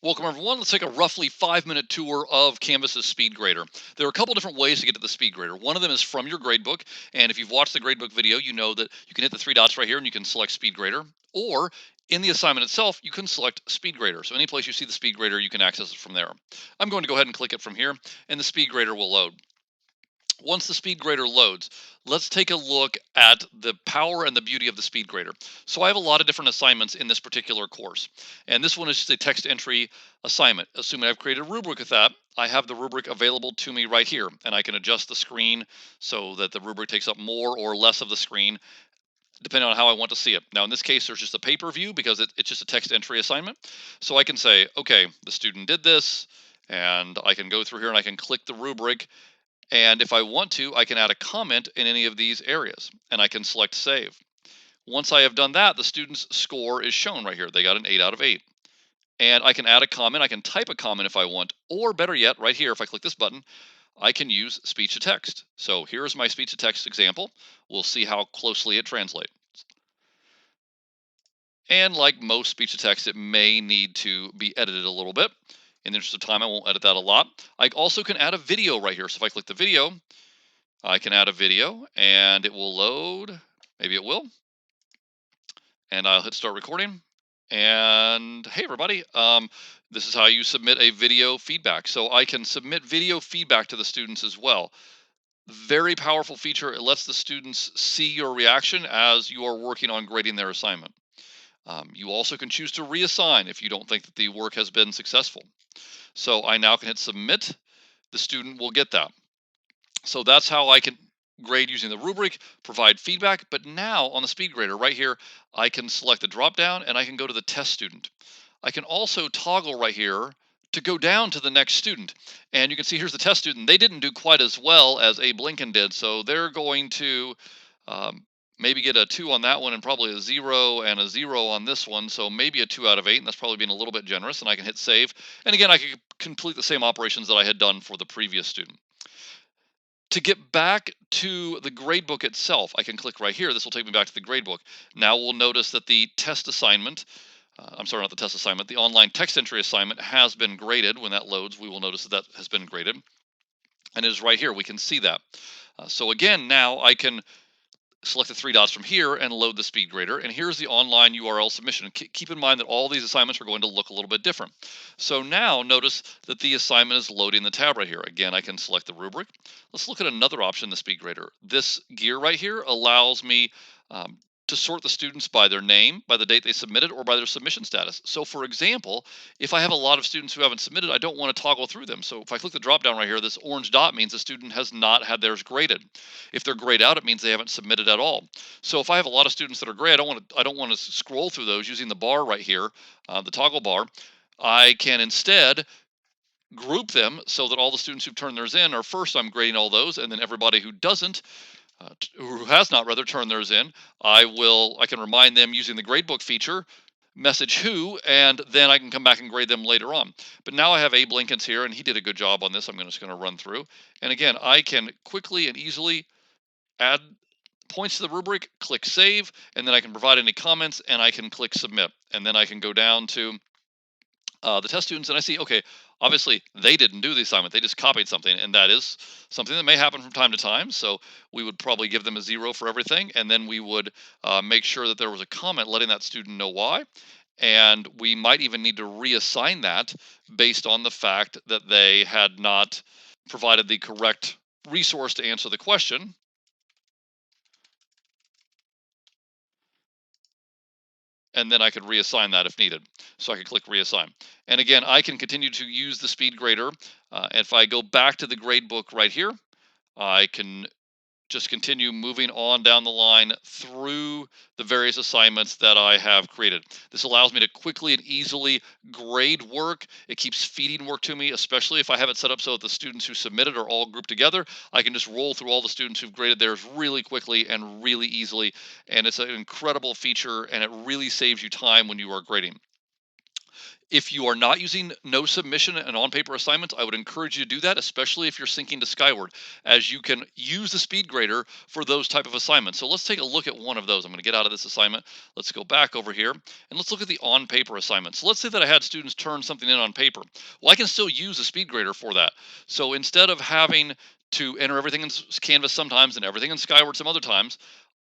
Welcome everyone. Let's take a roughly 5-minute tour of Canvas's SpeedGrader. There are a couple different ways to get to the SpeedGrader. One of them is from your gradebook, and if you've watched the gradebook video, you know that you can hit the three dots right here and you can select SpeedGrader. Or in the assignment itself, you can select SpeedGrader. So any place you see the SpeedGrader, you can access it from there. I'm going to go ahead and click it from here, and the SpeedGrader will load. Once the SpeedGrader loads, let's take a look at the power and the beauty of the SpeedGrader. So I have a lot of different assignments in this particular course, and this one is just a text entry assignment. Assuming I've created a rubric with that, I have the rubric available to me right here, and I can adjust the screen so that the rubric takes up more or less of the screen, depending on how I want to see it. Now, in this case, there's just a paper view because it's just a text entry assignment. So I can say, okay, the student did this, and I can go through here and I can click the rubric, and if I want to, I can add a comment in any of these areas, and I can select save. Once I have done that, the student's score is shown right here. They got an 8 out of 8. And I can add a comment. I can type a comment if I want, or better yet, right here, if I click this button, I can use speech to text. So here's my speech to text example. We'll see how closely it translates. And like most speech to text, it may need to be edited a little bit. In the interest of time, I won't edit that a lot. I also can add a video right here. So if I click the video, I can add a video and it will load. Maybe it will. And I'll hit start recording. And hey, everybody, this is how you submit a video feedback. So I can submit video feedback to the students as well. Very powerful feature. It lets the students see your reaction as you are working on grading their assignment. You also can choose to reassign if you don't think that the work has been successful. So I now can hit submit. The student will get that. So that's how I can grade using the rubric, provide feedback. But now on the SpeedGrader right here, I can select the drop down and I can go to the test student. I can also toggle right here to go down to the next student. And you can see here's the test student. They didn't do quite as well as Abe Lincoln did. So they're going to maybe get a 2 on that one and probably a 0 and a 0 on this one. So maybe a 2 out of 8. And that's probably being a little bit generous. And I can hit save. And again, I can complete the same operations that I had done for the previous student. To get back to the gradebook itself, I can click right here. This will take me back to the gradebook. Now we'll notice that the test assignment, I'm sorry, not the test assignment, the online text entry assignment has been graded. When that loads, we will notice that that has been graded. And it is right here. We can see that. So again, now I can select the three dots from here and load the SpeedGrader. And here's the online URL submission. Keep in mind that all these assignments are going to look a little bit different. So now notice that the assignment is loading the tab right here. Again, I can select the rubric. Let's look at another option in the SpeedGrader. This gear right here allows me to sort the students by their name, by the date they submitted, or by their submission status. So for example, if I have a lot of students who haven't submitted, I don't want to toggle through them. So if I click the drop down right here, this orange dot means the student has not had theirs graded. If they're grayed out, it means they haven't submitted at all. So if I have a lot of students that are gray, I don't want to scroll through those using the bar right here, the toggle bar. I can instead group them so that all the students who've turned theirs in are first. I'm grading all those, and then everybody who doesn't, who has not rather turned theirs in, I can remind them using the gradebook feature, message who, and then I can come back and grade them later on. But now I have Abe Lincoln's here, and he did a good job on this. I'm just going to run through, and again, I can quickly and easily add points to the rubric, click save, and then I can provide any comments, and I can click submit, and then I can go down to the test students, and I see, okay, obviously they didn't do the assignment. They just copied something, and that is something that may happen from time to time. So we would probably give them a 0 for everything, and then we would make sure that there was a comment letting that student know why. And we might even need to reassign that based on the fact that they had not provided the correct resource to answer the question. And then I could reassign that if needed. So I could click reassign. And again, I can continue to use the SpeedGrader. If I go back to the gradebook right here, I can just continue moving on down the line through the various assignments that I have created. This allows me to quickly and easily grade work. It keeps feeding work to me, especially if I have it set up so that the students who submitted are all grouped together. I can just roll through all the students who've graded theirs really quickly and really easily. And it's an incredible feature, and it really saves you time when you are grading. If you are not using no submission and on paper assignments, I would encourage you to do that, especially if you're syncing to Skyward, as you can use the speed grader for those type of assignments. So let's take a look at one of those. I'm going to get out of this assignment. Let's go back over here and let's look at the on paper assignments. So let's say that I had students turn something in on paper. Well, I can still use the speed grader for that. So instead of having to enter everything in Canvas sometimes and everything in Skyward some other times,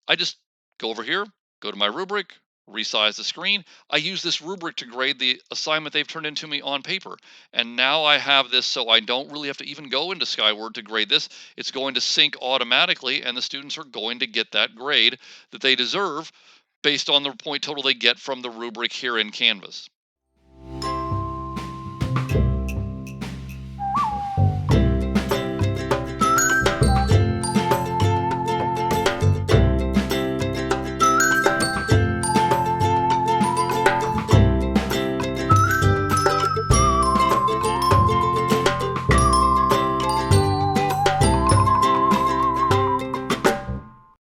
I just go over here, go to my rubric, resize the screen. I use this rubric to grade the assignment they've turned into me on paper. And now I have this, so I don't really have to even go into Skyward to grade this. It's going to sync automatically, and the students are going to get that grade that they deserve based on the point total they get from the rubric here in Canvas.